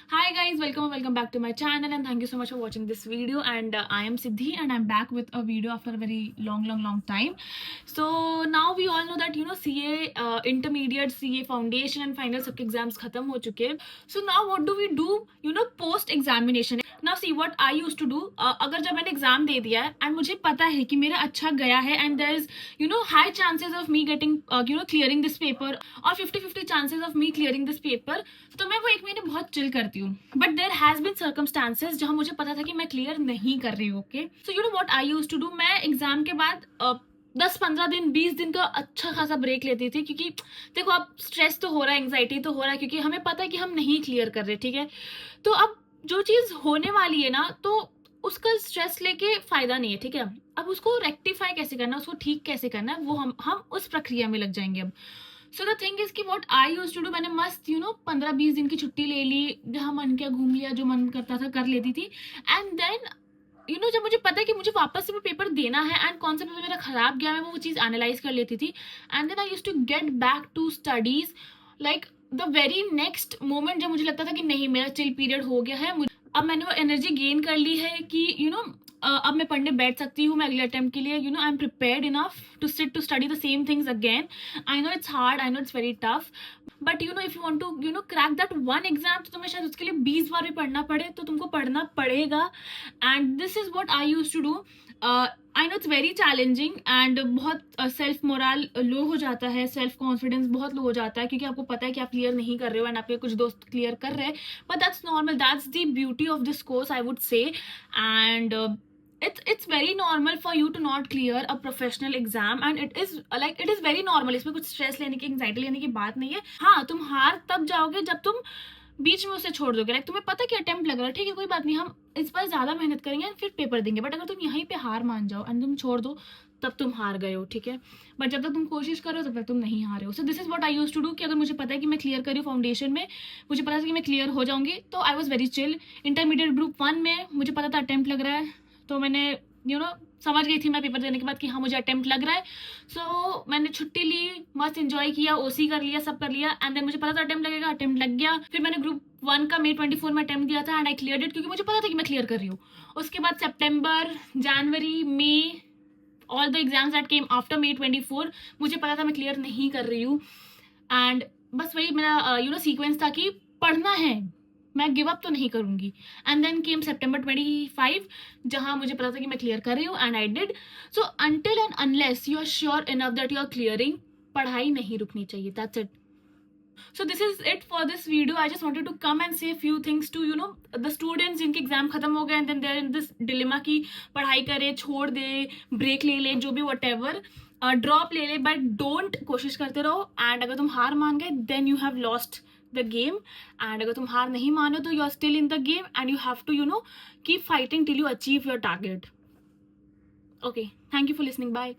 Hi guys, welcome back to my channel and thank you so much for watching this video. And I am Siddhi and I'm back with a video after a very long time. So now we all know that CA intermediate, CA foundation and final सबके exams खत्म हो चुके हैं. So now what do we do? Post examination. Now see what I used to do. अगर जब मैंने exam दे दिया है and मुझे पता है कि मेरा अच्छा गया है and there is high chances of me getting clearing this paper और 50-50 chances of me clearing this paper, तो मैं वो एक महीने बहुत चिल करती हूँ. But there has been circumstances जहाँ मुझे पता था कि मैं क्लियर नहीं कर रही हूँ. Okay, so what I used to do, मैं एग्जाम के बाद 10-15 दिन 20 दिन का अच्छा खासा ब्रेक लेती थी, क्योंकि देखो अब स्ट्रेस तो हो रहा है, एंग्जाइटी तो हो रहा है, क्योंकि हमें पता है कि हम नहीं क्लियर कर रहे. ठीक है, तो अब जो चीज़ होने वाली है ना, तो उसका स्ट्रेस लेके फायदा नहीं है. ठीक है, अब उसको रेक्टिफाई कैसे करना, उसको ठीक कैसे करना है, वो हम उस प्रक्रिया में लग जाएंगे अब. सो द थिंग इज कि what I used to do, मैंने मस्त 15-20 दिन की छुट्टी ले ली, जहाँ मन किया घूम लिया, जो मन करता था कर लेती थी. एंड देन जब मुझे पता है कि मुझे वापस से वो पेपर देना है एंड कौन सा पेपर मेरा खराब गया, मैं वो चीज़ एनालाइज कर लेती थी. And then I used to get back to studies like the very next moment, जब मुझे लगता था कि नहीं मेरा चिल पीरियड हो गया है, अब मैंने वो एनर्जी गेन कर ली है कि अब मैं पढ़ने बैठ सकती हूँ. मैं अगले अटेम्प्ट के लिए I am prepared enough to sit to study the same things again. I know it's hard, I know it's very tough, but if you want to crack that one exam, तो तुम्हें शायद उसके लिए 20 बार भी पढ़ना पड़े, तो तुमको पढ़ना पड़ेगा. And this is what I used to do. I know it's very challenging and बहुत सेल्फ मोरल लो हो जाता है, सेल्फ कॉन्फिडेंस बहुत लो हो जाता है, क्योंकि आपको पता है कि आप क्लियर नहीं कर रहे हो एंड आपके कुछ दोस्त क्लियर कर रहे हैं. But that's normal, that's the beauty of this course, I would say. And it's very normal for you to not clear a professional exam and it is very normal. इसमें कुछ stress लेने की, anxiety लेने की बात नहीं है. हाँ, तुम हार तब जाओगे जब तुम बीच में उसे छोड़ दोगे. तुम्हें पता कि अटेम्प्ट लग रहा है, ठीक है कोई बात नहीं, हम इस बार ज्यादा मेहनत करेंगे फिर पेपर देंगे. बट अगर तुम यहीं पे हार मान जाओ एंड तुम छोड़ दो, तब तुम हार गए हो. ठीक है, बट जब तक तुम कोशिश करो तब तक तुम नहीं हारे हो. So this is what I used to do, कि अगर मुझे पता है कि मैं क्लियर करी फाउंडेशन में, मुझे पता था कि मैं क्लियर हो जाऊंगी, तो I was very chill. Intermediate group 1 में मुझे पता था अटेम्प्ट लग रहा है, तो मैंने समझ गई थी मैं पेपर देने के बाद कि हाँ मुझे अटेम्प्ट लग रहा है. सो मैंने छुट्टी ली, मस्त एंजॉय किया, ओसी कर लिया, सब कर लिया. एंड देन मुझे पता था अटेम्प्ट लगेगा, अटेम्प्ट लग गया. फिर मैंने ग्रुप 1 का May 24 में अटेम्प्ट दिया था एंड आई क्लियर्ड इट, क्योंकि मुझे पता था कि मैं क्लियर कर रही हूँ. उसके बाद सितंबर, जनवरी, मई, all the exams that came after May 24, मुझे पता था मैं क्लियर नहीं कर रही हूँ. एंड बस वही मेरा सीक्वेंस था कि पढ़ना है, मैं गिव अप तो नहीं करूंगी. एंड देन केम September 25, जहां मुझे पता था कि मैं क्लियर कर रही हूँ and I did. So until and unless you are sure enough that you are clearing, पढ़ाई नहीं रुकनी चाहिए. That's it. So this is it for this video. I just wanted to come and say a few things to the students जिनके exam खत्म हो गए and then they're in this dilemma कि पढ़ाई करे, छोड़ दे, ब्रेक ले ले, जो भी whatever, ड्रॉप ले ले, बट डोंट, कोशिश करते रहो. एंड अगर तुम हार मान गए then you have lost the game. And अगर तुम हार नहीं मानो तो you are still in the game and you have to keep fighting till you achieve your target. Okay, thank you for listening. Bye.